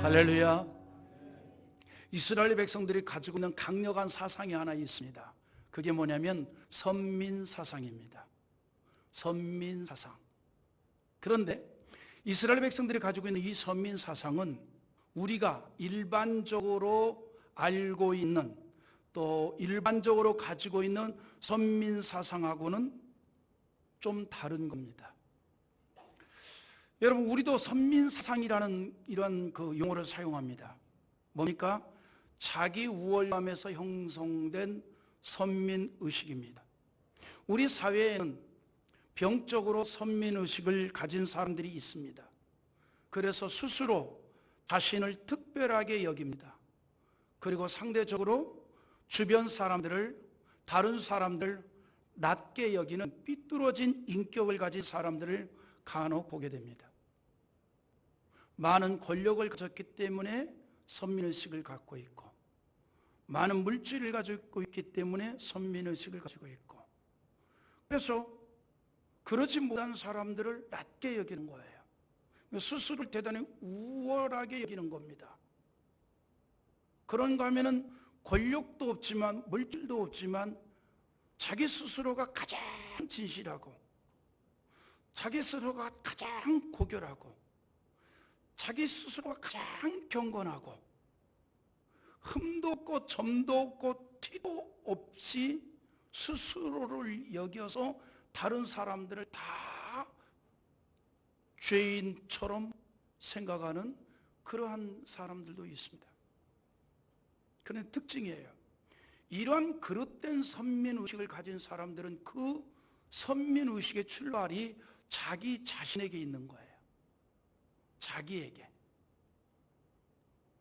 할렐루야. 이스라엘 백성들이 가지고 있는 강력한 사상이 하나 있습니다. 그게 뭐냐면 선민사상입니다. 선민사상. 그런데 이스라엘 백성들이 가지고 있는 이 선민사상은 우리가 일반적으로 알고 있는, 또 일반적으로 가지고 있는 선민사상하고는 좀 다른 겁니다. 여러분, 우리도 선민사상이라는 이런 그 용어를 사용합니다. 뭡니까? 자기 우월감에서 형성된 선민의식입니다. 우리 사회에는 병적으로 선민의식을 가진 사람들이 있습니다. 그래서 스스로 자신을 특별하게 여깁니다. 그리고 상대적으로 주변 사람들을, 다른 사람들 낮게 여기는 삐뚤어진 인격을 가진 사람들을 간혹 보게 됩니다. 많은 권력을 가졌기 때문에 선민의식을 갖고 있고, 많은 물질을 가지고 있기 때문에 선민의식을 가지고 있고, 그래서 그렇지 못한 사람들을 낮게 여기는 거예요. 스스로를 대단히 우월하게 여기는 겁니다. 그런가 하면은 권력도 없지만 물질도 없지만 자기 스스로가 가장 진실하고, 자기 스스로가 가장 고결하고, 자기 스스로가 가장 경건하고, 흠도 없고 점도 없고 티도 없이 스스로를 여겨서 다른 사람들을 다 죄인처럼 생각하는 그러한 사람들도 있습니다. 그런 특징이에요. 이러한 그릇된 선민의식을 가진 사람들은 그 선민의식의 출발이 자기 자신에게 있는 거예요. 자기에게.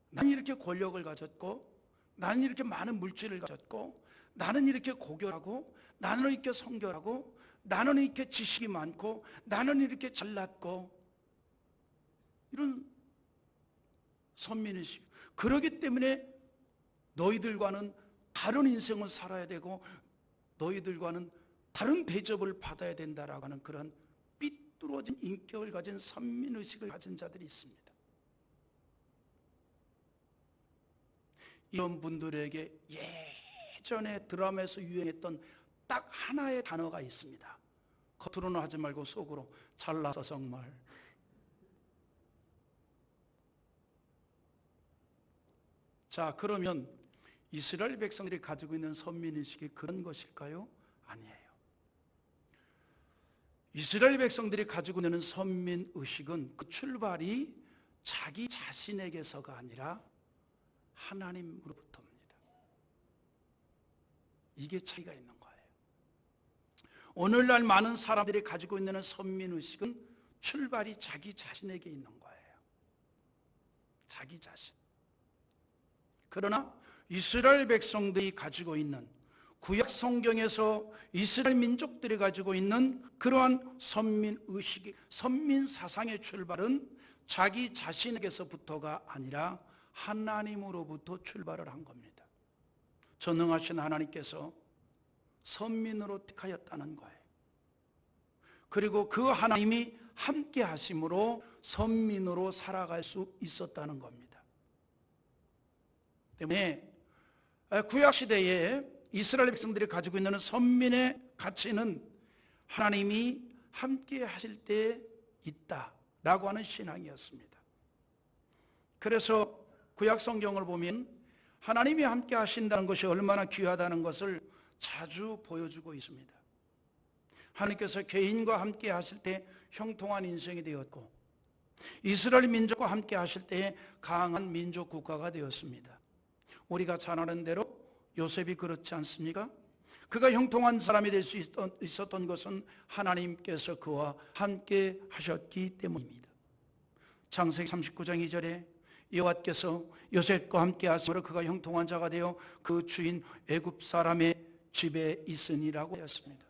나는 이렇게 권력을 가졌고, 나는 이렇게 많은 물질을 가졌고, 나는 이렇게 고결하고, 나는 이렇게 성결하고, 나는 이렇게 지식이 많고, 나는 이렇게 잘났고, 이런 선민의식. 그러기 때문에 너희들과는 다른 인생을 살아야 되고, 너희들과는 다른 대접을 받아야 된다라고 하는 그런 삐뚤어진 인격을 가진 선민의식을 가진 자들이 있습니다. 이런 분들에게 예전에 드라마에서 유행했던 딱 하나의 단어가 있습니다. 겉으로는 하지 말고 속으로 잘났어 정말. 자, 그러면 이스라엘 백성들이 가지고 있는 선민의식이 그런 것일까요? 아니에요. 이스라엘 백성들이 가지고 있는 선민의식은 그 출발이 자기 자신에게서가 아니라 하나님으로부터입니다. 이게 차이가 있는 거예요. 오늘날 많은 사람들이 가지고 있는 선민의식은 출발이 자기 자신에게 있는 거예요. 자기 자신. 그러나 이스라엘 백성들이 가지고 있는, 구약 성경에서 이스라엘 민족들이 가지고 있는 그러한 선민의식이, 선민사상의 출발은 자기 자신에게서부터가 아니라 하나님으로부터 출발을 한 겁니다. 전능하신 하나님께서 선민으로 택하였다는 거예요. 그리고 그 하나님이 함께 하심으로 선민으로 살아갈 수 있었다는 겁니다. 때문에 구약시대에 이스라엘 백성들이 가지고 있는 선민의 가치는 하나님이 함께 하실 때 있다라고 하는 신앙이었습니다. 그래서 구약 성경을 보면 하나님이 함께 하신다는 것이 얼마나 귀하다는 것을 자주 보여주고 있습니다. 하나님께서 개인과 함께 하실 때 형통한 인생이 되었고, 이스라엘 민족과 함께 하실 때 강한 민족 국가가 되었습니다. 우리가 잘 아는 대로 요셉이 그렇지 않습니까? 그가 형통한 사람이 될 수 있었던 것은 하나님께서 그와 함께 하셨기 때문입니다. 창세기 39장 2절에 여호와께서 요셉과 함께 하심으로 그가 형통한 자가 되어 그 주인 애굽 사람의 집에 있으니라고 하였습니다.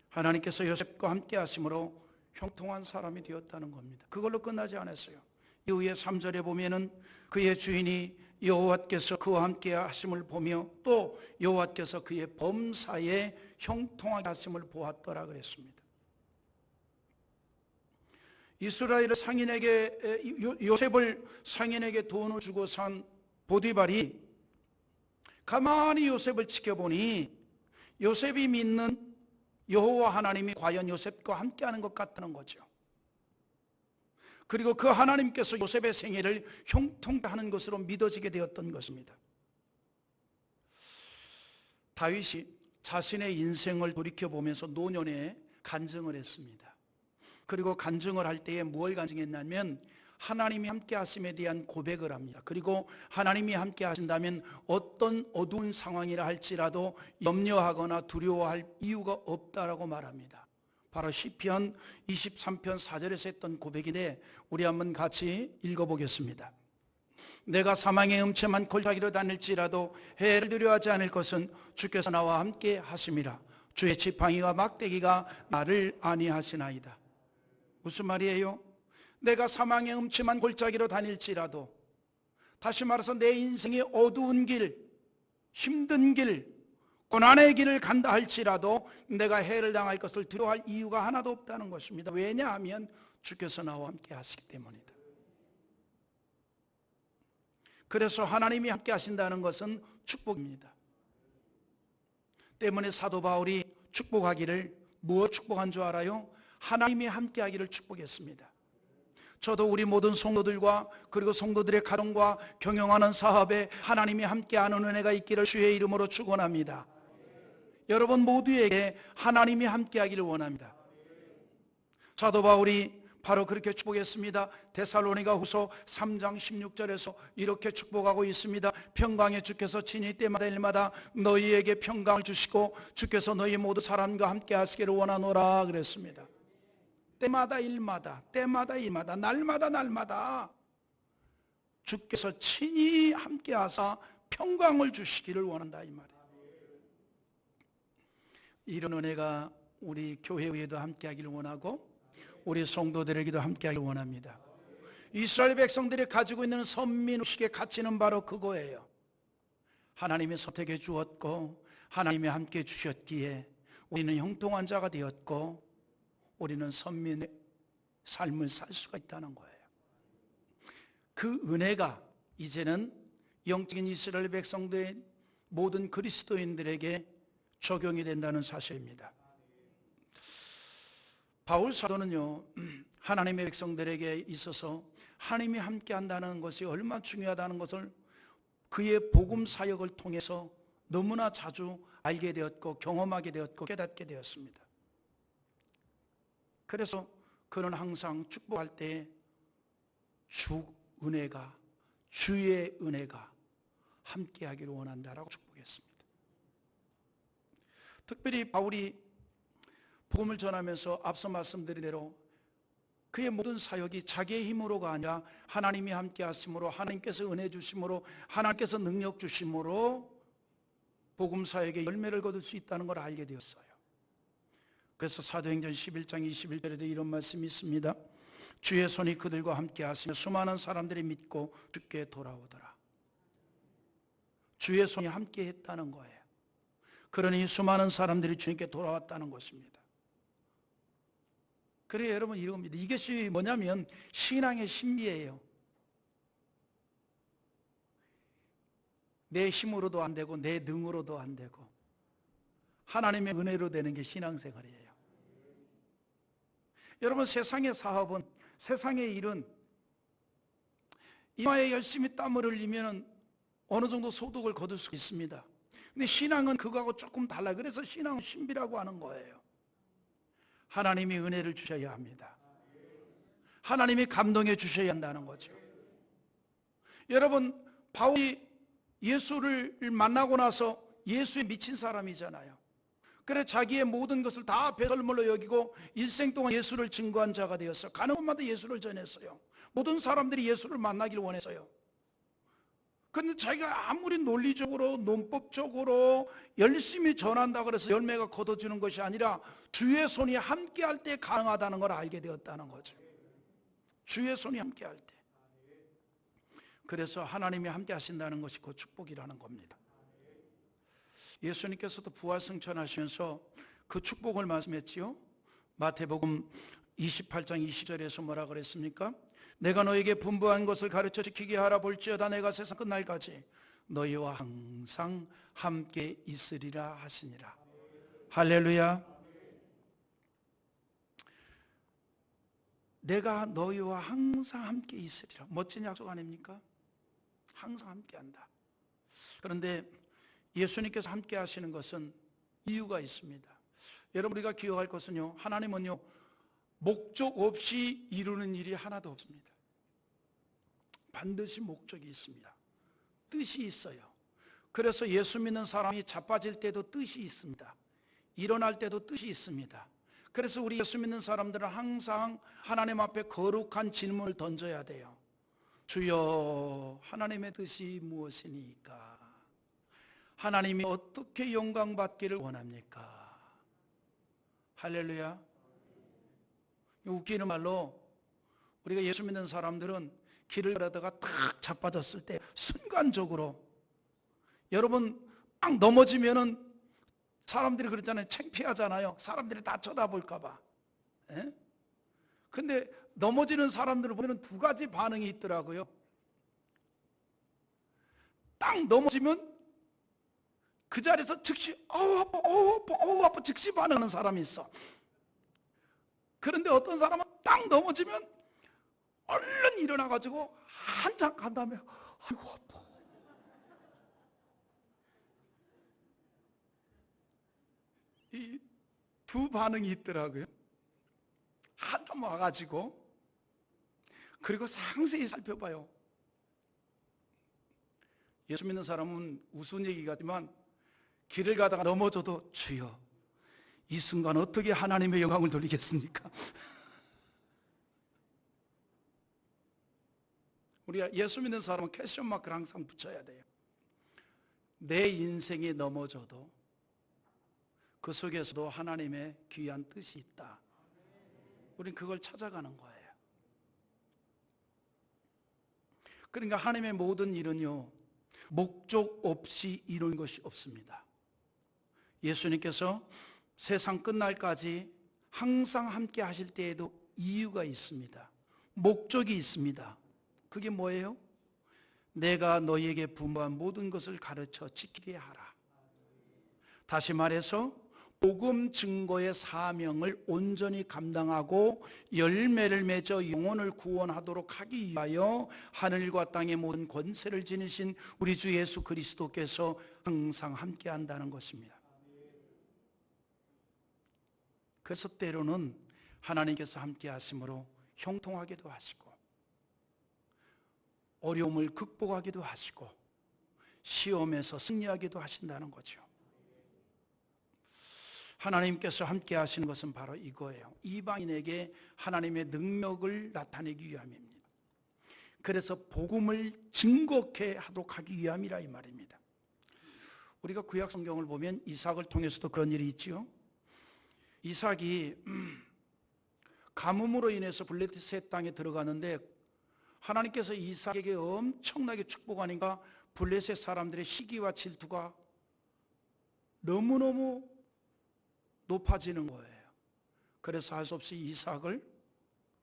하나님께서 요셉과 함께 하심으로 형통한 사람이 되었다는 겁니다. 그걸로 끝나지 않았어요. 이후에 3절에 보면은 그의 주인이 여호와께서 그와 함께 하심을 보며 또 여호와께서 그의 범사에 형통하게 하심을 보았더라 그랬습니다. 이스라엘 상인에게 요셉을 상인에게 돈을 주고 산 보디발이 가만히 요셉을 지켜보니 요셉이 믿는 여호와 하나님이 과연 요셉과 함께하는 것 같다는 거죠. 그리고 그 하나님께서 요셉의 생애를 형통케 하는 것으로 믿어지게 되었던 것입니다. 다윗이 자신의 인생을 돌이켜보면서 노년에 간증을 했습니다. 그리고 간증을 할 때에 무엇을 간증했냐면 하나님이 함께 하심에 대한 고백을 합니다. 그리고 하나님이 함께 하신다면 어떤 어두운 상황이라 할지라도 염려하거나 두려워할 이유가 없다라고 말합니다. 바로 시편 23편 4절에서 했던 고백인데 우리 한번 같이 읽어보겠습니다. 내가 사망의 음침한 골짜기로 다닐지라도 해를 두려워하지 않을 것은 주께서 나와 함께 하심이라. 주의 지팡이와 막대기가 나를 안위하시나이다. 무슨 말이에요? 내가 사망의 음침한 골짜기로 다닐지라도, 다시 말해서 내 인생의 어두운 길, 힘든 길, 고난의 길을 간다 할지라도 내가 해를 당할 것을 두려워할 이유가 하나도 없다는 것입니다. 왜냐하면 주께서 나와 함께 하시기 때문이다. 그래서 하나님이 함께 하신다는 것은 축복입니다. 때문에 사도 바울이 축복하기를 무엇 축복한 줄 알아요? 하나님이 함께 하기를 축복했습니다. 저도 우리 모든 성도들과 그리고 성도들의 가정과 경영하는 사업에 하나님이 함께하는 은혜가 있기를 주의 이름으로 축원합니다. 여러분 모두에게 하나님이 함께하기를 원합니다. 사도 바울이 바로 그렇게 축복했습니다. 데살로니가 후서 3장 16절에서 이렇게 축복하고 있습니다. 평강의 주께서 친히 때마다 일마다 너희에게 평강을 주시고 주께서 너희 모두 사람과 함께 하시기를 원하노라 그랬습니다. 때마다 일마다, 때마다 일마다, 날마다 주께서 친히 함께 하사 평강을 주시기를 원한다 이 말이에요. 이런 은혜가 우리 교회에도 함께 하기를 원하고 우리 성도들에게도 함께 하기를 원합니다. 이스라엘 백성들이 가지고 있는 선민의식의 가치는 바로 그거예요. 하나님이 선택해 주었고 하나님이 함께 주셨기에 우리는 형통한 자가 되었고 우리는 선민의 삶을 살 수가 있다는 거예요. 그 은혜가 이제는 영적인 이스라엘 백성들의 모든 그리스도인들에게 적용이 된다는 사실입니다. 바울 사도는요, 하나님의 백성들에게 있어서 하나님이 함께 한다는 것이 얼마나 중요하다는 것을 그의 복음 사역을 통해서 너무나 자주 알게 되었고 경험하게 되었고 깨닫게 되었습니다. 그래서 그는 항상 축복할 때 주 은혜가, 주의 은혜가 함께 하기를 원한다라고 축복했습니다. 특별히 바울이 복음을 전하면서 앞서 말씀드린 대로 그의 모든 사역이 자기의 힘으로가 아니라 하나님이 함께 하심으로, 하나님께서 은혜 주심으로, 하나님께서 능력 주심으로 복음 사역의 열매를 거둘 수 있다는 걸 알게 되었어요. 그래서 사도행전 11장 21절에도 이런 말씀이 있습니다. 주의 손이 그들과 함께 하시며 수많은 사람들이 믿고 주께 돌아오더라. 주의 손이 함께 했다는 거예요. 그러니 수많은 사람들이 주님께 돌아왔다는 것입니다. 그래요, 여러분, 이겁니다. 이것이 뭐냐면 신앙의 신비예요. 내 힘으로도 안 되고 내 능으로도 안 되고 하나님의 은혜로 되는 게 신앙생활이에요. 여러분, 세상의 사업은, 세상의 일은 이마에 열심히 땀을 흘리면 어느 정도 소득을 거둘 수 있습니다. 근데 신앙은 그거하고 조금 달라요. 그래서 신앙은 신비라고 하는 거예요. 하나님이 은혜를 주셔야 합니다. 하나님이 감동해 주셔야 한다는 거죠. 여러분, 바울이 예수를 만나고 나서 예수에 미친 사람이잖아요. 그래 자기의 모든 것을 다 배설물로 여기고 일생 동안 예수를 증거한 자가 되었어요. 가는 곳마다 예수를 전했어요. 모든 사람들이 예수를 만나기를 원했어요. 그런데 자기가 아무리 논리적으로 논법적으로 열심히 전한다고 해서 열매가 거둬지는 것이 아니라 주의 손이 함께 할 때 가능하다는 걸 알게 되었다는 거죠. 주의 손이 함께 할 때. 그래서 하나님이 함께 하신다는 것이 그 축복이라는 겁니다. 예수님께서도 부활 승천하시면서 그 축복을 말씀했지요. 마태복음 28장 20절에서 뭐라 그랬습니까? 내가 너에게 분부한 것을 가르쳐 지키게 하라. 볼지어다 내가 세상 끝날까지 너희와 항상 함께 있으리라 하시니라. 할렐루야. 내가 너희와 항상 함께 있으리라. 멋진 약속 아닙니까? 항상 함께 한다. 그런데 예수님께서 함께 하시는 것은 이유가 있습니다. 여러분, 우리가 기억할 것은요, 하나님은요 목적 없이 이루는 일이 하나도 없습니다. 반드시 목적이 있습니다. 뜻이 있어요. 그래서 예수 믿는 사람이 자빠질 때도 뜻이 있습니다. 일어날 때도 뜻이 있습니다. 그래서 우리 예수 믿는 사람들은 항상 하나님 앞에 거룩한 질문을 던져야 돼요. 주여, 하나님의 뜻이 무엇이니까? 하나님이 어떻게 영광받기를 원합니까? 할렐루야. 웃기는 말로 우리가 예수 믿는 사람들은 길을 가다가 탁 자빠졌을 때 순간적으로, 여러분 딱 넘어지면은 사람들이 그러잖아요. 창피하잖아요. 사람들이 다 쳐다볼까 봐. 근데 넘어지는 사람들을 보면 두 가지 반응이 있더라고요. 딱 넘어지면 그 자리에서 즉시 어우 아파 즉시 반응하는 사람이 있어. 그런데 어떤 사람은 딱 넘어지면 얼른 일어나가지고 한참 간 다음에 아이고 아파. 이 두 반응이 있더라고요. 한참 와가지고, 그리고 상세히 살펴봐요. 예수 믿는 사람은 우스운 얘기 같지만 길을 가다가 넘어져도 주여, 이 순간 어떻게 하나님의 영광을 돌리겠습니까? 우리가 예수 믿는 사람은 퀘스천 마크를 항상 붙여야 돼요. 내 인생이 넘어져도 그 속에서도 하나님의 귀한 뜻이 있다. 우린 그걸 찾아가는 거예요. 그러니까 하나님의 모든 일은요, 목적 없이 이룬 것이 없습니다. 예수님께서 세상 끝날까지 항상 함께 하실 때에도 이유가 있습니다. 목적이 있습니다. 그게 뭐예요? 내가 너희에게 분부한 모든 것을 가르쳐 지키게 하라. 다시 말해서 복음 증거의 사명을 온전히 감당하고 열매를 맺어 영혼을 구원하도록 하기 위하여 하늘과 땅의 모든 권세를 지니신 우리 주 예수 그리스도께서 항상 함께 한다는 것입니다. 그래서 때로는 하나님께서 함께 하심으로 형통하기도 하시고, 어려움을 극복하기도 하시고, 시험에서 승리하기도 하신다는 거죠. 하나님께서 함께 하시는 것은 바로 이거예요. 이방인에게 하나님의 능력을 나타내기 위함입니다. 그래서 복음을 증거케 하도록 하기 위함이라 이 말입니다. 우리가 구약 성경을 보면 이삭을 통해서도 그런 일이 있지요. 이삭이 가뭄으로 인해서 블레셋 땅에 들어가는데 하나님께서 이삭에게 엄청나게 축복하니까 블레셋 사람들의 시기와 질투가 너무너무 높아지는 거예요. 그래서 할 수 없이 이삭을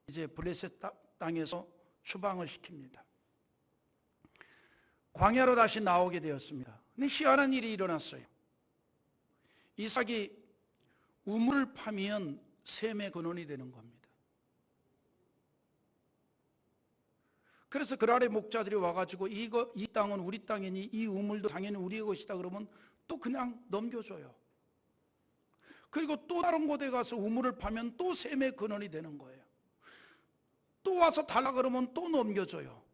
이제 블레셋 땅에서 추방을 시킵니다. 광야로 다시 나오게 되었습니다. 근데 희한한 일이 일어났어요. 이삭이 우물을 파면 셈의 근원이 되는 겁니다. 그래서 그랄의 목자들이 와가지고 이 땅은 우리 땅이니 이 우물도 당연히 우리의 것이다 그러면 또 그냥 넘겨줘요. 그리고 또 다른 곳에 가서 우물을 파면 또 셈의 근원이 되는 거예요. 또 와서 달라 그러면 또 넘겨줘요.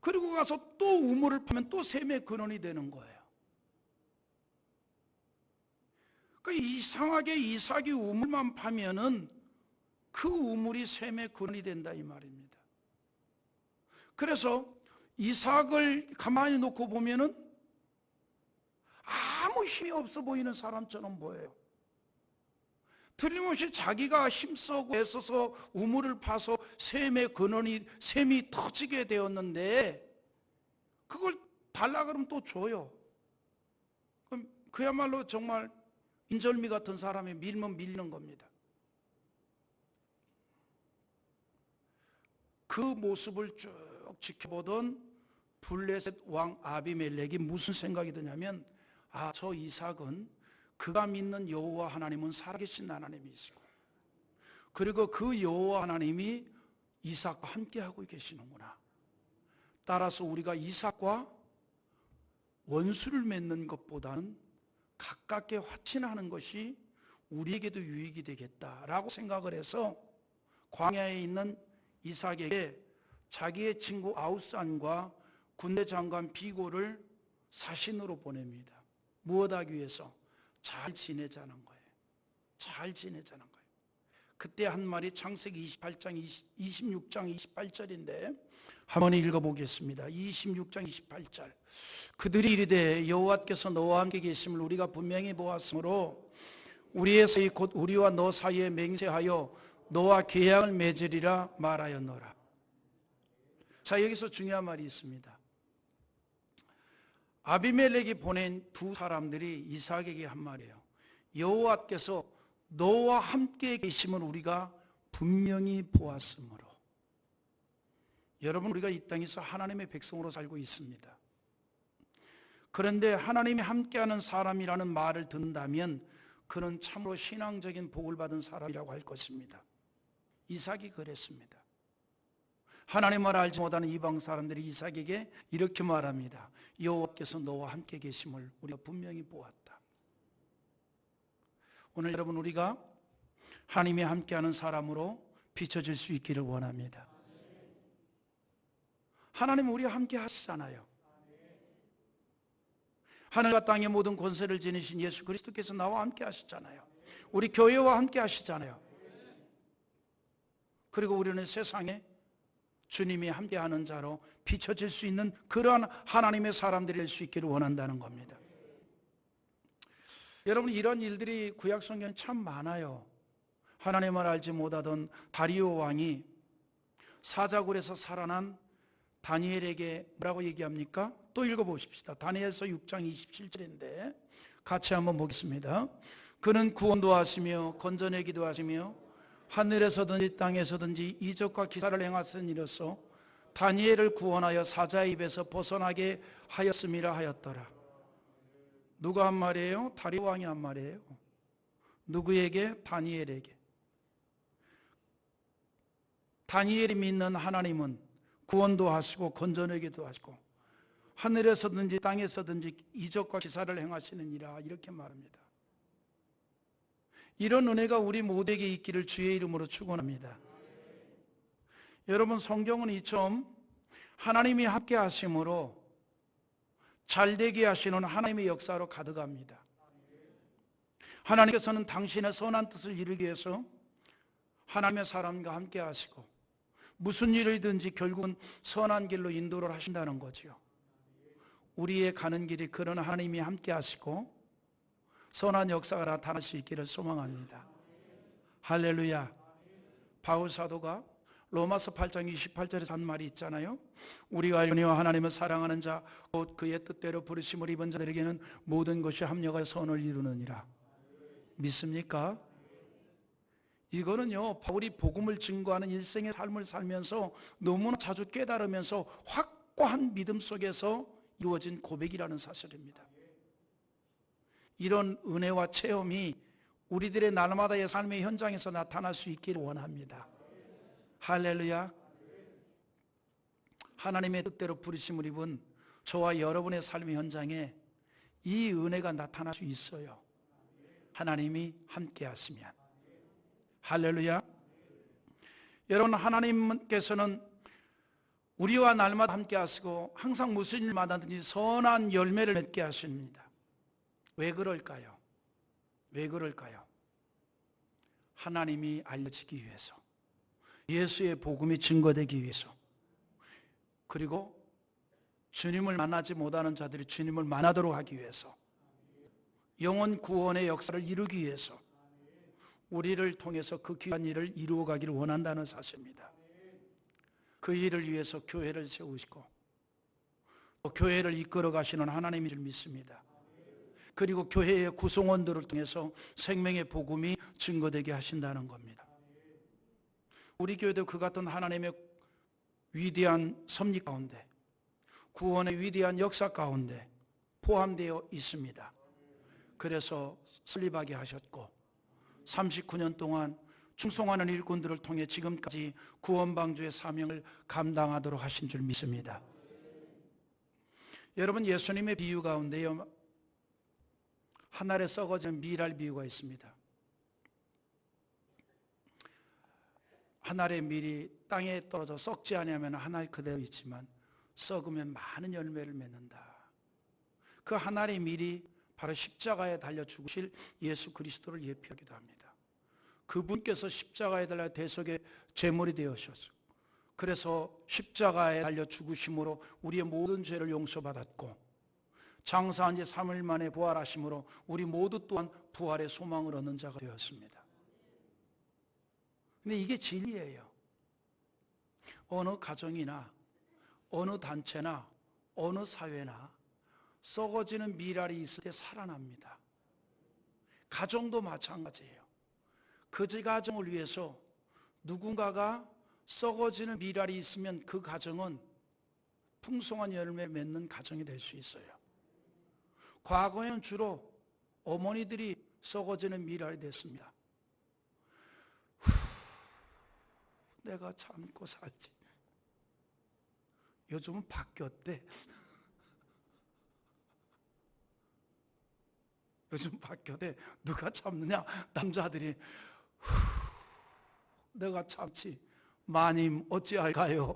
그리고 가서 또 우물을 파면 또 셈의 근원이 되는 거예요. 그러니까 이상하게 이삭이 우물만 파면은 그 우물이 셈의 근원이 된다 이 말입니다. 그래서 이삭을 가만히 놓고 보면은 아무 힘이 없어 보이는 사람처럼 보여요. 틀림없이 자기가 힘쓰고 애써서 우물을 파서 셈의 근원이, 셈이 터지게 되었는데 그걸 달라 그러면 또 줘요. 그럼 그야말로 정말 인절미 같은 사람이 밀면 밀리는 겁니다. 그 모습을 쭉 지켜보던 블레셋 왕 아비멜렉이 무슨 생각이 드냐면, 저 이삭은 그가 믿는 여호와 하나님은 살아계신 하나님이시고, 그리고 그 여호와 하나님이 이삭과 함께하고 계시는구나. 따라서 우리가 이삭과 원수를 맺는 것보다는 가깝게 화친하는 것이 우리에게도 유익이 되겠다라고 생각을 해서 광야에 있는 이삭에게 자기의 친구 아우산과 군대 장관 비고를 사신으로 보냅니다. 무엇하기 위해서? 잘 지내자는 거예요. 잘 지내자는 거예요. 그때 한 말이 창세기 26장 28절인데 한번 읽어보겠습니다. 26장 28절. 그들이 이르되 여호와께서 너와 함께 계심을 우리가 분명히 보았으므로 우리의 사이 곧 우리와 너 사이에 맹세하여 너와 계약을 맺으리라 말하였노라. 자, 여기서 중요한 말이 있습니다. 아비멜렉이 보낸 두 사람들이 이삭에게 한 말이에요. 여호와께서 너와 함께 계심을 우리가 분명히 보았으므로. 여러분, 우리가 이 땅에서 하나님의 백성으로 살고 있습니다. 그런데 하나님이 함께하는 사람이라는 말을 듣는다면 그는 참으로 신앙적인 복을 받은 사람이라고 할 것입니다. 이삭이 그랬습니다. 하나님을 알지 못하는 이방 사람들이 이삭에게 이렇게 말합니다. 여호와께서 너와 함께 계심을 우리가 분명히 보았다. 오늘 여러분, 우리가 하나님이 함께하는 사람으로 비춰질 수 있기를 원합니다. 하나님은 우리와 함께 하시잖아요. 하늘과 땅의 모든 권세를 지니신 예수 그리스도께서 나와 함께 하시잖아요. 우리 교회와 함께 하시잖아요. 그리고 우리는 세상에 주님이 함께하는 자로 비춰질 수 있는 그러한 하나님의 사람들이 될 수 있기를 원한다는 겁니다. 여러분, 이런 일들이 구약 성경에 참 많아요. 하나님을 알지 못하던 다리오 왕이 사자굴에서 살아난 다니엘에게 뭐라고 얘기합니까? 또 읽어보십시다. 다니엘서 6장 27절인데 같이 한번 보겠습니다. 그는 구원도 하시며 건져내기도 하시며 하늘에서든지 땅에서든지 이적과 기사를 행하시니로서 다니엘을 구원하여 사자의 입에서 벗어나게 하였음이라 하였더라. 누가 한 말이에요? 다리오 왕이 한 말이에요. 누구에게? 다니엘에게. 다니엘이 믿는 하나님은 구원도 하시고 건져내기도 하시고 하늘에서든지 땅에서든지 이적과 기사를 행하시느니라, 이렇게 말합니다. 이런 은혜가 우리 모두에게 있기를 주의 이름으로 축원합니다. 여러분, 성경은 이처럼 하나님이 함께 하심으로 잘되게 하시는 하나님의 역사로 가득합니다. 하나님께서는 당신의 선한 뜻을 이루기 위해서 하나님의 사람과 함께 하시고 무슨 일이든지 결국은 선한 길로 인도를 하신다는 거죠. 우리의 가는 길이 그런 하나님이 함께 하시고 선한 역사가 나타날 수 있기를 소망합니다. 할렐루야. 바울 사도가 로마서 8장 28절에 한 말이 있잖아요. 우리가 알거니와 하나님을 사랑하는 자 곧 그의 뜻대로 부르심을 입은 자들에게는 모든 것이 합력하여 선을 이루느니라. 믿습니까? 이거는요, 바울이 복음을 증거하는 일생의 삶을 살면서 너무나 자주 깨달으면서 확고한 믿음 속에서 이루어진 고백이라는 사실입니다. 이런 은혜와 체험이 우리들의 날마다의 삶의 현장에서 나타날 수 있기를 원합니다. 할렐루야. 하나님의 뜻대로 부르심을 입은 저와 여러분의 삶의 현장에 이 은혜가 나타날 수 있어요. 하나님이 함께 하시면. 할렐루야. 여러분, 하나님께서는 우리와 날마다 함께 하시고 항상 무슨 일마다든지 선한 열매를 맺게 하십니다. 왜 그럴까요? 왜 그럴까요? 하나님이 알려지기 위해서, 예수의 복음이 증거되기 위해서, 그리고 주님을 만나지 못하는 자들이 주님을 만나도록 하기 위해서, 영혼 구원의 역사를 이루기 위해서 우리를 통해서 그 귀한 일을 이루어가기를 원한다는 사실입니다. 그 일을 위해서 교회를 세우시고 또 교회를 이끌어 가시는 하나님인 줄 믿습니다. 그리고 교회의 구성원들을 통해서 생명의 복음이 증거되게 하신다는 겁니다. 우리 교회도 그 같은 하나님의 위대한 섭리 가운데, 구원의 위대한 역사 가운데 포함되어 있습니다. 그래서 설립하게 하셨고 39년 동안 충성하는 일꾼들을 통해 지금까지 구원방주의 사명을 감당하도록 하신 줄 믿습니다. 여러분, 예수님의 비유 가운데요, 한 알에 썩어지는 밀알 비유가 있습니다. 한 알의 밀이 땅에 떨어져 썩지 아니하면 한 알 그대로 있지만 썩으면 많은 열매를 맺는다. 그 한 알의 밀이 바로 십자가에 달려 죽으실 예수 그리스도를 예표하기도 합니다. 그분께서 십자가에 달려 대속의 제물이 되으셨고, 그래서 십자가에 달려 죽으심으로 우리의 모든 죄를 용서받았고, 장사한 지 3일 만에 부활하심으로 우리 모두 또한 부활의 소망을 얻는 자가 되었습니다. 근데 이게 진리예요. 어느 가정이나 어느 단체나 어느 사회나 썩어지는 밀알이 있을 때 살아납니다. 가정도 마찬가지예요. 그 가정을 위해서 누군가가 썩어지는 밀알이 있으면 그 가정은 풍성한 열매를 맺는 가정이 될 수 있어요. 과거에는 주로 어머니들이 썩어지는 밀알이 됐습니다. 내가 참고 살지. 요즘은 바뀌었대. 요즘 바뀌었대. 누가 참느냐? 남자들이 내가 참지. 마님 어찌할까요?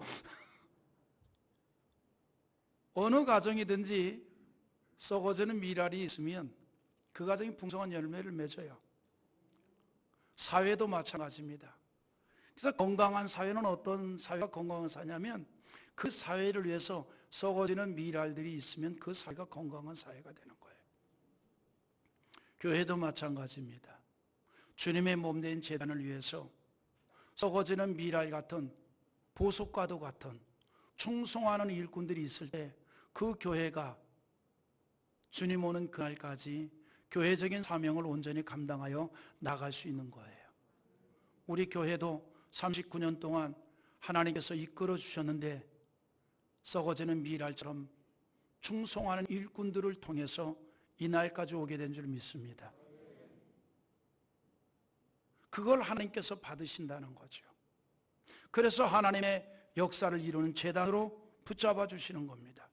어느 가정이든지 썩어지는 밀알이 있으면 그 가정이 풍성한 열매를 맺어요. 사회도 마찬가지입니다. 그래서 건강한 사회는 어떤 사회가 건강한 사회냐면 그 사회를 위해서 썩어지는 밀알들이 있으면 그 사회가 건강한 사회가 되는 거예요. 교회도 마찬가지입니다. 주님의 몸된 제단을 위해서 썩어지는 밀알 같은 보석과도 같은 충성하는 일꾼들이 있을 때 그 교회가 주님 오는 그날까지 교회적인 사명을 온전히 감당하여 나갈 수 있는 거예요. 우리 교회도 39년 동안 하나님께서 이끌어 주셨는데 썩어지는 밀알처럼 충성하는 일꾼들을 통해서 이날까지 오게 된 줄 믿습니다. 그걸 하나님께서 받으신다는 거죠. 그래서 하나님의 역사를 이루는 제단으로 붙잡아 주시는 겁니다.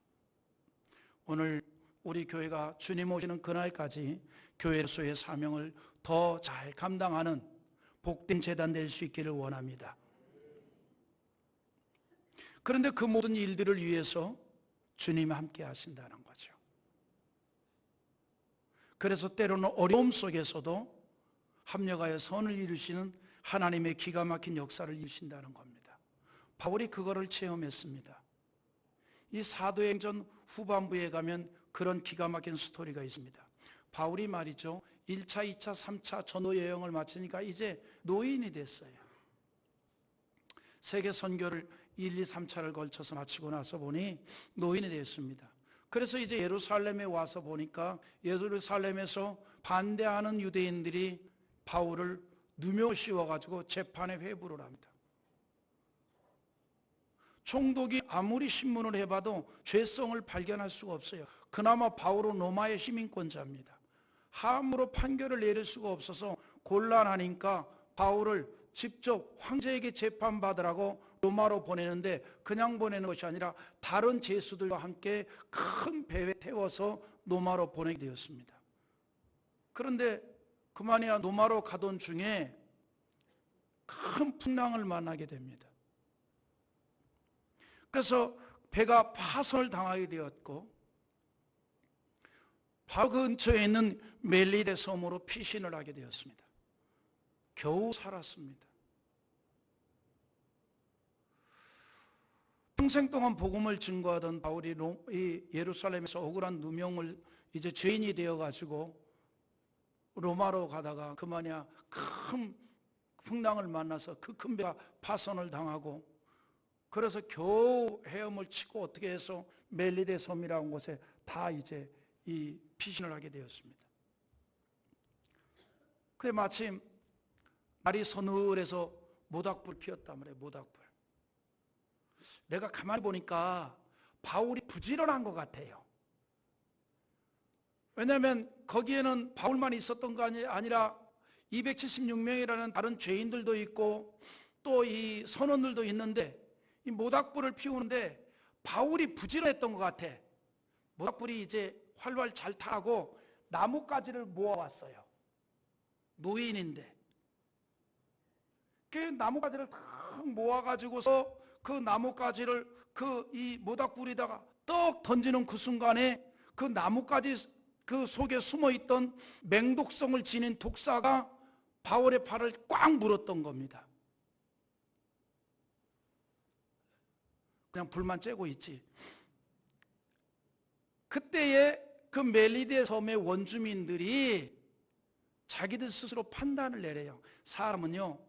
오늘 우리 교회가 주님 오시는 그날까지 교회로서의 사명을 더 잘 감당하는 복된 제단 될 수 있기를 원합니다. 그런데 그 모든 일들을 위해서 주님이 함께 하신다는 거죠. 그래서 때로는 어려움 속에서도 합력하여 선을 이루시는 하나님의 기가 막힌 역사를 이루신다는 겁니다. 바울이 그거를 체험했습니다. 이 사도행전 후반부에 가면 그런 기가 막힌 스토리가 있습니다. 바울이 말이죠, 1차, 2차, 3차 전도 여행을 마치니까 이제 노인이 됐어요. 세계 선교를 1, 2, 3차를 걸쳐서 마치고 나서 보니 노인이 됐습니다. 그래서 이제 예루살렘에 와서 보니까 예루살렘에서 반대하는 유대인들이 바울을 누명 씌워가지고 재판에 회부를 합니다. 총독이 아무리 신문을 해봐도 죄성을 발견할 수가 없어요. 그나마 바울은 로마의 시민권자입니다. 함부로 판결을 내릴 수가 없어서 곤란하니까 바울을 직접 황제에게 재판받으라고 로마로 보내는데 그냥 보내는 것이 아니라 다른 죄수들과 함께 큰 배에 태워서 로마로 보내게 되었습니다. 그런데 그만이야 로마로 가던 중에 큰 풍랑을 만나게 됩니다. 그래서 배가 파손을 당하게 되었고 바로 그 근처에 있는 멜리데 섬으로 피신을 하게 되었습니다. 겨우 살았습니다. 평생 동안 복음을 증거하던 바울이 예루살렘에서 억울한 누명을 이제 죄인이 되어가지고 로마로 가다가 그만이야 큰 풍랑을 만나서 그 큰 배가 파손을 당하고 그래서 겨우 헤엄을 치고 어떻게 해서 멜리데 섬이라는 곳에 다 이제 이 피신을 하게 되었습니다. 그때 마침 날이 서늘해서 모닥불 피웠단 말이에요. 모닥불. 내가 가만히 보니까 바울이 부지런한 것 같아요. 왜냐하면 거기에는 바울만 있었던 거 아니라 276명이라는 다른 죄인들도 있고 또 이 선원들도 있는데 이 모닥불을 피우는데 바울이 부지런했던 것 같아. 모닥불이 이제 활활 잘 타고 나뭇가지를 모아왔어요. 노인인데 그 나뭇가지를 탁 모아가지고서 그 나뭇가지를 그 이 모닥불에다가 떡 던지는 그 순간에 그 나뭇가지 그 속에 숨어있던 맹독성을 지닌 독사가 바울의 팔을 꽉 물었던 겁니다. 그냥 불만 쬐고 있지. 그때에 그 멜리데 섬의 원주민들이 자기들 스스로 판단을 내려요. 사람은요,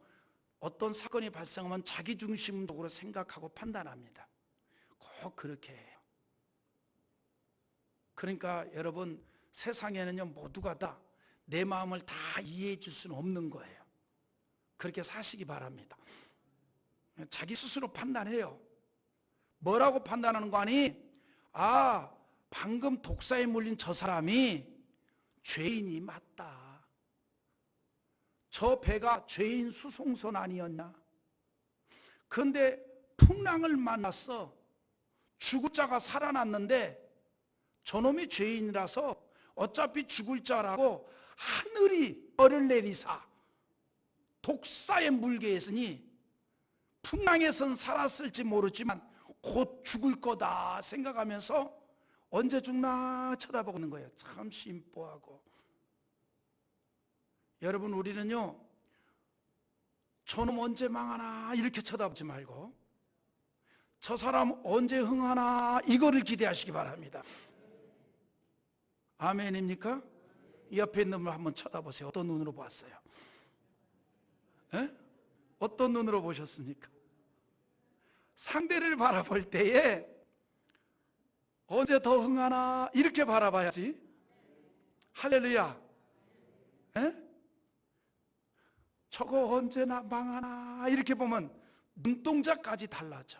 어떤 사건이 발생하면 자기중심적으로 생각하고 판단합니다. 꼭 그렇게 해요. 그러니까 여러분, 세상에는요, 모두가 다 내 마음을 다 이해해 줄 수는 없는 거예요. 그렇게 사시기 바랍니다. 자기 스스로 판단해요. 뭐라고 판단하는 거 아니? 아, 방금 독사에 물린 저 사람이 죄인이 맞다. 저 배가 죄인 수송선 아니었나? 그런데 풍랑을 만났어. 죽을 자가 살아났는데 저놈이 죄인이라서 어차피 죽을 자라고 하늘이 벌을 내리사 독사에 물게 했으니 풍랑에선 살았을지 모르지만 곧 죽을 거다 생각하면서 언제 죽나 쳐다보고 있는 거예요. 참 심보하고. 여러분, 우리는요, 저놈 언제 망하나 이렇게 쳐다보지 말고 저 사람 언제 흥하나 이거를 기대하시기 바랍니다. 아멘입니까? 옆에 있는 분 한번 쳐다보세요. 어떤 눈으로 봤어요? 에? 어떤 눈으로 보셨습니까? 상대를 바라볼 때에 언제 더 흥하나 이렇게 바라봐야지. 할렐루야. 에? 저거 언제나 망하나 이렇게 보면 눈동자까지 달라져.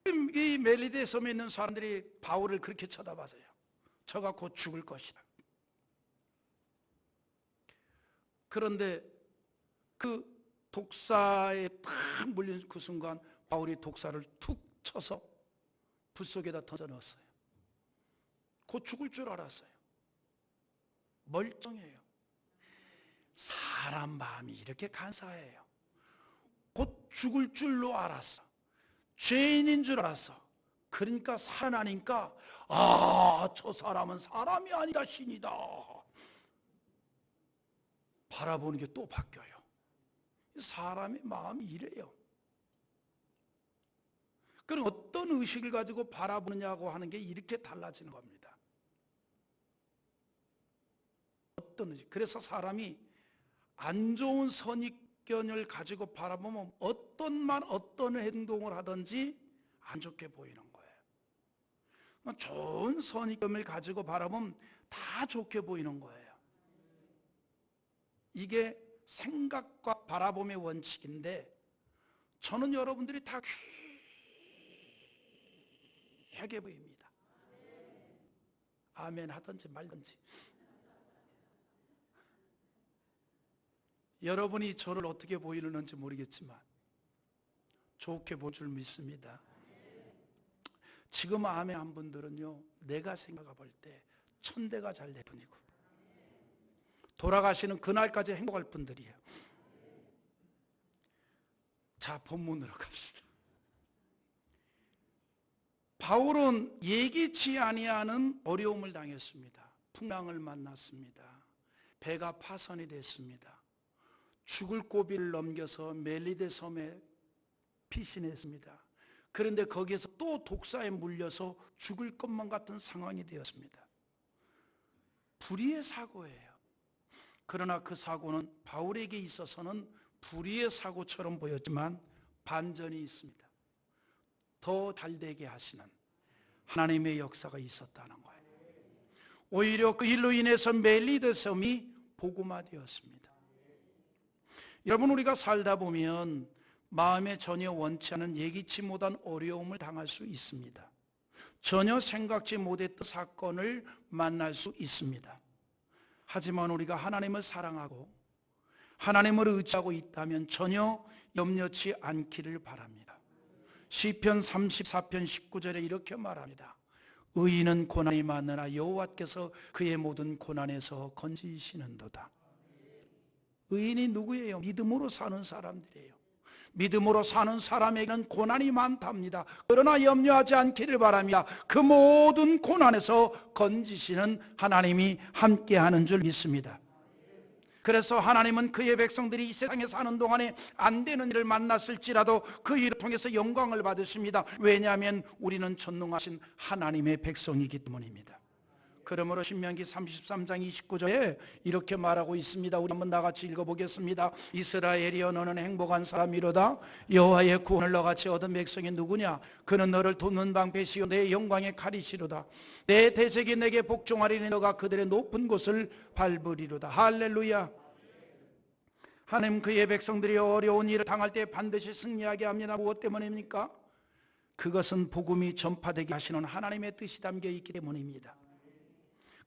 이 멜리데 섬에 있는 사람들이 바울을 그렇게 쳐다봐서요. 저가 곧 죽을 것이다. 그런데 그 독사에 탁 물린 그 순간 바울이 독사를 툭 쳐서 불 속에다 던져 넣었어요. 곧 죽을 줄 알았어요. 멀쩡해요. 사람 마음이 이렇게 간사해요. 곧 죽을 줄로 알았어. 죄인인 줄 알았어. 그러니까 살아나니까 아, 저 사람은 사람이 아니다 신이다. 바라보는 게 또 바뀌어요. 사람의 마음이 이래요. 그럼 어떤 의식을 가지고 바라보느냐고 하는 게 이렇게 달라지는 겁니다. 어떤 의식. 그래서 사람이 안 좋은 선입견을 가지고 바라보면 어떤 말, 어떤 행동을 하든지 안 좋게 보이는 거예요. 좋은 선입견을 가지고 바라보면 다 좋게 보이는 거예요. 이게 생각과 바라봄의 원칙인데 저는 여러분들이 다 귀하게 보입니다. 아멘 하든지 말든지. 여러분이 저를 어떻게 보이는지 모르겠지만 좋게 볼 줄 믿습니다. 지금 아멘 한 분들은요, 내가 생각해 볼 때 천대가 잘 될 뿐이고 돌아가시는 그날까지 행복할 분들이에요. 자, 본문으로 갑시다. 바울은 예기치 아니하는 어려움을 당했습니다. 풍랑을 만났습니다. 배가 파선이 됐습니다. 죽을 고비를 넘겨서 멜리데 섬에 피신했습니다. 그런데 거기에서 또 독사에 물려서 죽을 것만 같은 상황이 되었습니다. 불의의 사고예요. 그러나 그 사고는 바울에게 있어서는 불의의 사고처럼 보였지만 반전이 있습니다. 더 잘되게 하시는 하나님의 역사가 있었다는 거예요. 오히려 그 일로 인해서 멜리데 섬이 복음화되었습니다. 여러분, 우리가 살다 보면 마음에 전혀 원치 않은 예기치 못한 어려움을 당할 수 있습니다. 전혀 생각지 못했던 사건을 만날 수 있습니다. 하지만 우리가 하나님을 사랑하고 하나님을 의지하고 있다면 전혀 염려치 않기를 바랍니다. 시편 34편 19절에 이렇게 말합니다. 의인은 고난이 많으나 여호와께서 그의 모든 고난에서 건지시는도다. 의인이 누구예요? 믿음으로 사는 사람들이에요. 믿음으로 사는 사람에게는 고난이 많답니다. 그러나 염려하지 않기를 바랍니다. 그 모든 고난에서 건지시는 하나님이 함께하는 줄 믿습니다. 그래서 하나님은 그의 백성들이 이 세상에 사는 동안에 안 되는 일을 만났을지라도 그 일을 통해서 영광을 받으십니다. 왜냐하면 우리는 전능하신 하나님의 백성이기 때문입니다. 그러므로 신명기 33장 29절에 이렇게 말하고 있습니다. 우리 한번 나같이 읽어보겠습니다. 이스라엘이여 너는 행복한 사람이로다. 여호와의 구원을 너같이 얻은 백성이 누구냐? 그는 너를 돕는 방패시요 내 영광의 칼이시로다. 내 대적이 내게 복종하리니 너가 그들의 높은 곳을 밟으리로다. 할렐루야. 하나님 그의 백성들이 어려운 일을 당할 때 반드시 승리하게 합니다. 무엇 때문입니까? 그것은 복음이 전파되게 하시는 하나님의 뜻이 담겨 있기 때문입니다.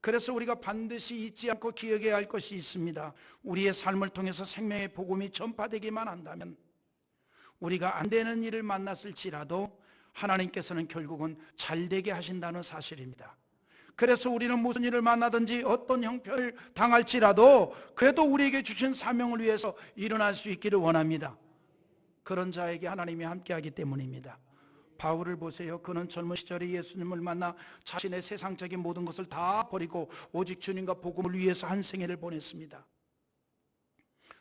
그래서 우리가 반드시 잊지 않고 기억해야 할 것이 있습니다. 우리의 삶을 통해서 생명의 복음이 전파되기만 한다면 우리가 안 되는 일을 만났을지라도 하나님께서는 결국은 잘되게 하신다는 사실입니다. 그래서 우리는 무슨 일을 만나든지 어떤 형편을 당할지라도 그래도 우리에게 주신 사명을 위해서 일어날 수 있기를 원합니다. 그런 자에게 하나님이 함께하기 때문입니다. 바울을 보세요. 그는 젊은 시절에 예수님을 만나 자신의 세상적인 모든 것을 다 버리고 오직 주님과 복음을 위해서 한 생애를 보냈습니다.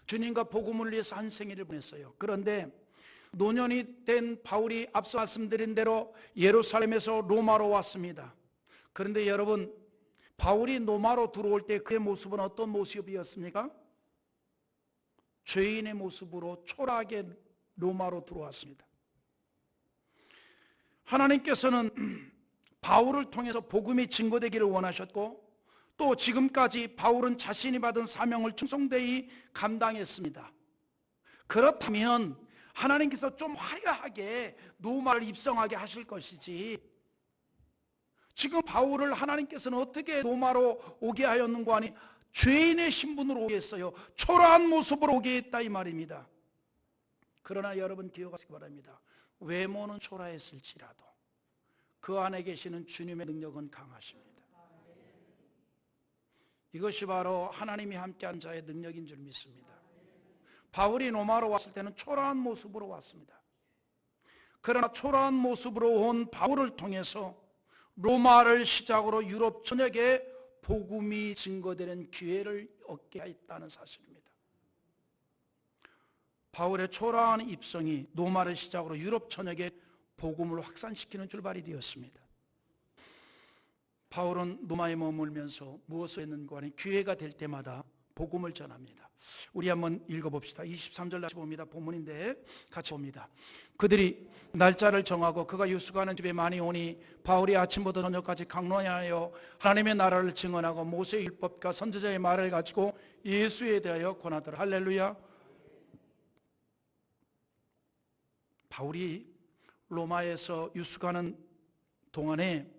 주님과 복음을 위해서 한 생애를 보냈어요. 그런데 노년이 된 바울이 앞서 말씀드린 대로 예루살렘에서 로마로 왔습니다. 그런데 여러분, 바울이 로마로 들어올 때 그의 모습은 어떤 모습이었습니까? 죄인의 모습으로 초라하게 로마로 들어왔습니다. 하나님께서는 바울을 통해서 복음이 증거되기를 원하셨고 또 지금까지 바울은 자신이 받은 사명을 충성되이 감당했습니다. 그렇다면 하나님께서 좀 화려하게 로마를 입성하게 하실 것이지 지금 바울을 하나님께서는 어떻게 로마로 오게 하였는가 하니 죄인의 신분으로 오게 했어요. 초라한 모습으로 오게 했다 이 말입니다. 그러나 여러분 기억하시기 바랍니다. 외모는 초라했을지라도 그 안에 계시는 주님의 능력은 강하십니다. 이것이 바로 하나님이 함께한 자의 능력인 줄 믿습니다. 바울이 로마로 왔을 때는 초라한 모습으로 왔습니다. 그러나 초라한 모습으로 온 바울을 통해서 로마를 시작으로 유럽 전역에 복음이 증거되는 기회를 얻게 했다는 사실입니다. 바울의 초라한 입성이 로마를 시작으로 유럽 전역에 복음을 확산시키는 출발이 되었습니다. 바울은 로마에 머물면서 무엇을 했는가 하니 기회가 될 때마다 복음을 전합니다. 우리 한번 읽어봅시다. 23절 다시 봅니다. 본문인데 같이 봅니다. 그들이 날짜를 정하고 그가 유숙하는 집에 많이 오니 바울이 아침부터 저녁까지 강론하여 하나님의 나라를 증언하고 모세의 율법과 선지자의 말을 가지고 예수에 대하여 권하더라. 할렐루야. 바울이 로마에서 유숙하는 동안에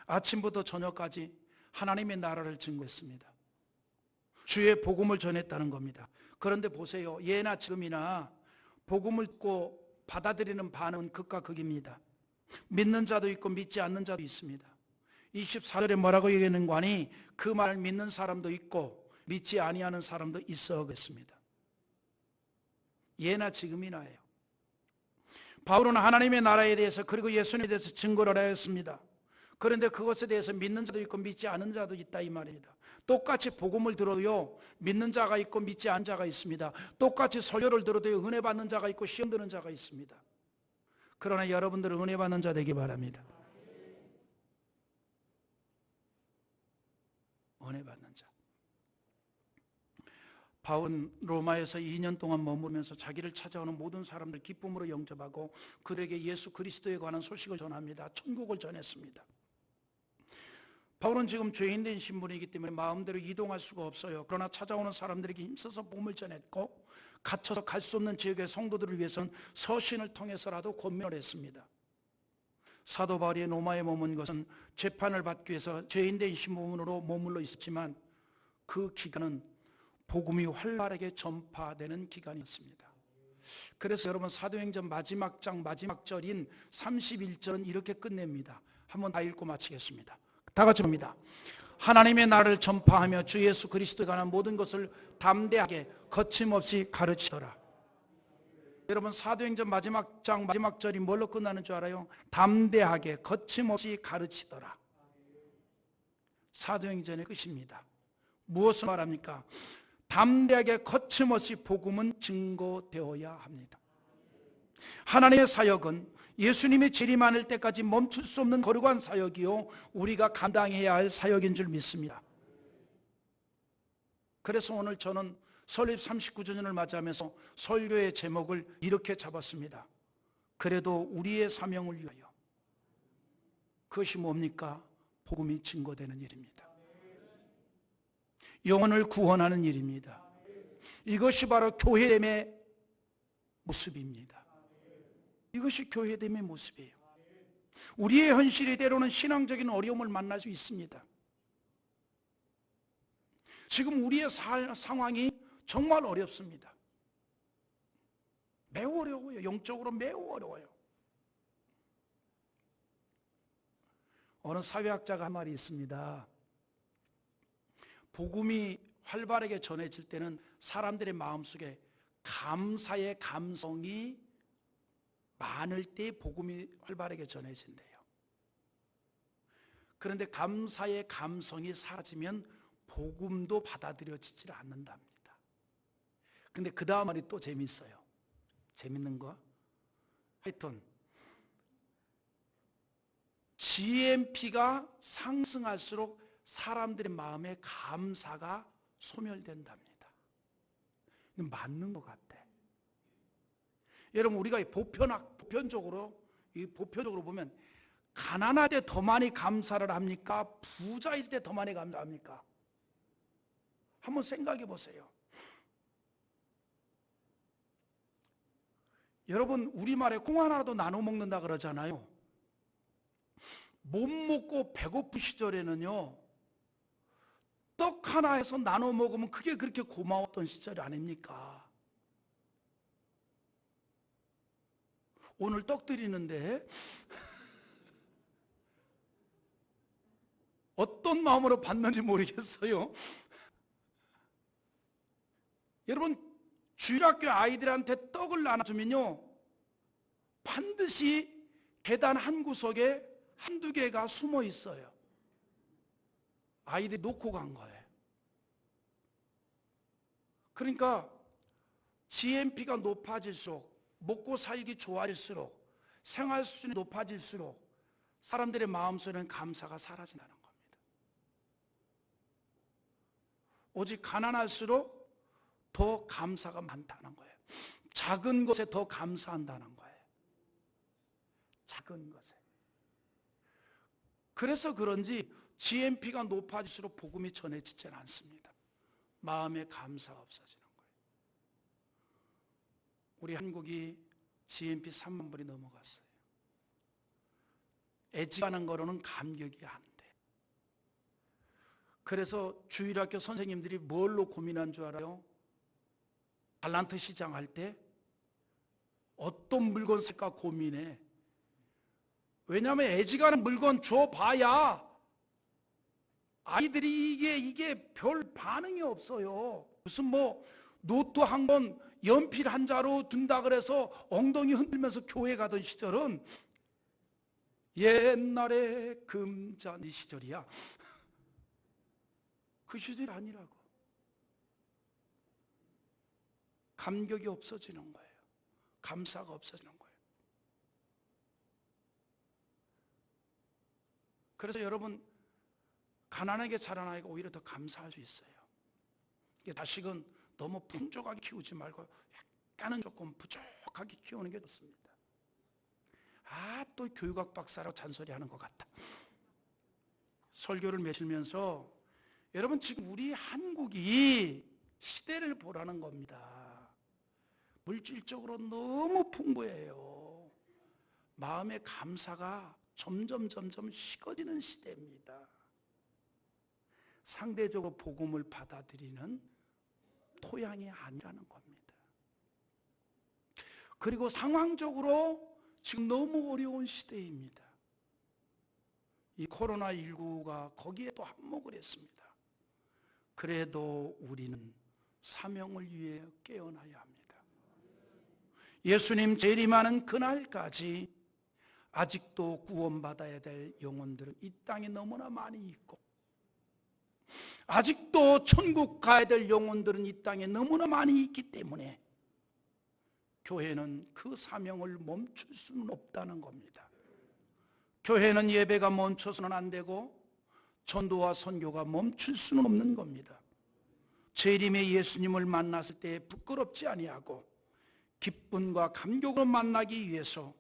아침부터 저녁까지 하나님의 나라를 증거했습니다. 주의 복음을 전했다는 겁니다. 그런데 보세요. 예나 지금이나 복음을 듣고 받아들이는 반응은 극과 극입니다. 믿는 자도 있고 믿지 않는 자도 있습니다. 24절에 뭐라고 얘기하는가 하니 그 말을 믿는 사람도 있고 믿지 아니하는 사람도 있어겠습니다. 예나 지금이나예요. 바울은 하나님의 나라에 대해서 그리고 예수님에 대해서 증거를 하였습니다. 그런데 그것에 대해서 믿는 자도 있고 믿지 않는 자도 있다 이 말입니다. 똑같이 복음을 들어도요 믿는 자가 있고 믿지 않는 자가 있습니다. 똑같이 설교를 들어도요 은혜 받는 자가 있고 시험 드는 자가 있습니다. 그러나 여러분들은 은혜 받는 자 되기 바랍니다. 은혜 받는 자. 바울은 로마에서 2년 동안 머무르면서 자기를 찾아오는 모든 사람들 기쁨으로 영접하고 그들에게 예수 그리스도에 관한 소식을 전합니다. 천국을 전했습니다. 바울은 지금 죄인된 신분이기 때문에 마음대로 이동할 수가 없어요. 그러나 찾아오는 사람들에게 힘써서 복음을 전했고 갇혀서 갈 수 없는 지역의 성도들을 위해서는 서신을 통해서라도 권면을 했습니다. 사도 바울이 로마에 머문 것은 재판을 받기 위해서 죄인된 신분으로 머물러 있었지만 그 기간은 복음이 활발하게 전파되는 기간이었습니다. 그래서 여러분 사도행전 마지막 장 마지막 절인 31절은 이렇게 끝냅니다. 한번 다 읽고 마치겠습니다. 다 같이 봅니다. 하나님의 나라를 전파하며 주 예수 그리스도에 관한 모든 것을 담대하게 거침없이 가르치더라. 여러분 사도행전 마지막 장 마지막 절이 뭘로 끝나는 줄 알아요? 담대하게 거침없이 가르치더라. 사도행전의 끝입니다. 무엇을 말합니까? 담대하게 거침없이 복음은 증거되어야 합니다. 하나님의 사역은 예수님이 재림하실 때까지 멈출 수 없는 거룩한 사역이요 우리가 감당해야 할 사역인 줄 믿습니다. 그래서 오늘 저는 설립 39주년을 맞이하면서 설교의 제목을 이렇게 잡았습니다. 그래도 우리의 사명을 위하여. 그것이 뭡니까? 복음이 증거되는 일입니다. 영혼을 구원하는 일입니다. 이것이 바로 교회됨의 모습입니다. 이것이 교회됨의 모습이에요. 우리의 현실이 때로는 신앙적인 어려움을 만날 수 있습니다. 지금 우리의 상황이 정말 어렵습니다. 매우 어려워요. 영적으로 매우 어려워요. 어느 사회학자가 한 말이 있습니다. 복음이 활발하게 전해질 때는 사람들의 마음속에 감사의 감성이 많을 때 복음이 활발하게 전해진대요. 그런데 감사의 감성이 사라지면 복음도 받아들여지질 않는답니다. 근데 그 다음 말이 또 재밌어요. 재밌는 거? 하여튼 GNP가 상승할수록 사람들의 마음에 감사가 소멸된답니다. 맞는 것 같아. 여러분 우리가 보편적으로 보면 가난할 때 더 많이 감사를 합니까? 부자일 때 더 많이 감사합니까? 한번 생각해 보세요. 여러분 우리말에 콩 하나라도 나눠 먹는다 그러잖아요. 못 먹고 배고픈 시절에는요 떡 하나 해서 나눠 먹으면 그게 그렇게 고마웠던 시절 아닙니까? 오늘 떡 드리는데 어떤 마음으로 받는지 모르겠어요. 여러분 주일학교 아이들한테 떡을 나눠주면요 반드시 계단 한 구석에 한두 개가 숨어 있어요. 아이들이 놓고 간 거예요. 그러니까 GNP가 높아질수록 먹고 살기 좋아질수록 생활 수준이 높아질수록 사람들의 마음속에는 감사가 사라진다는 겁니다. 오직 가난할수록 더 감사가 많다는 거예요. 작은 것에 더 감사한다는 거예요. 작은 것에. 그래서 그런지 GNP가 높아질수록 복음이 전해지지 않습니다. 마음에 감사가 없어지는 거예요. 우리 한국이 GNP 3만 불이 넘어갔어요. 애지간한 거로는 감격이 안 돼. 그래서 주일학교 선생님들이 뭘로 고민한 줄 알아요? 달란트 시장 할 때 어떤 물건 살까 고민해. 왜냐하면 애지간한 물건 줘봐야 아이들이 이게 별 반응이 없어요. 무슨 노트 한 권 연필 한 자루 든다 그래서 엉덩이 흔들면서 교회 가던 시절은 옛날에 금잔 이 시절이야. 그 시절이 아니라고. 감격이 없어지는 거예요. 감사가 없어지는 거예요. 그래서 여러분 가난하게 자란 아이가 오히려 더 감사할 수 있어요. 자식은 너무 풍족하게 키우지 말고 약간은 조금 부족하게 키우는 게 좋습니다. 또 교육학 박사라고 잔소리하는 것 같다. 설교를 매시면서 여러분 지금 우리 한국이 시대를 보라는 겁니다. 물질적으로 너무 풍부해요. 마음의 감사가 점점 식어지는 시대입니다. 상대적으로 복음을 받아들이는 토양이 아니라는 겁니다. 그리고 상황적으로 지금 너무 어려운 시대입니다. 이 코로나19가 거기에 또 한몫을 했습니다. 그래도 우리는 사명을 위해 깨어나야 합니다. 예수님 재림하는 그날까지 아직도 구원받아야 될 영혼들은 이 땅에 너무나 많이 있고, 아직도 천국 가야 될 영혼들은 이 땅에 너무나 많이 있기 때문에 교회는 그 사명을 멈출 수는 없다는 겁니다. 교회는 예배가 멈춰서는 안 되고 전도와 선교가 멈출 수는 없는 겁니다. 재림의 예수님을 만났을 때 부끄럽지 아니하고 기쁨과 감격으로 만나기 위해서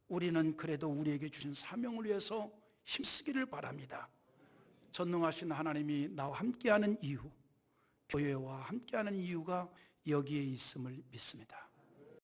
우리는 그래도 우리에게 주신 사명을 위해서 힘쓰기를 바랍니다. 전능하신 하나님이 나와 함께하는 이유, 교회와 함께하는 이유가 여기에 있음을 믿습니다.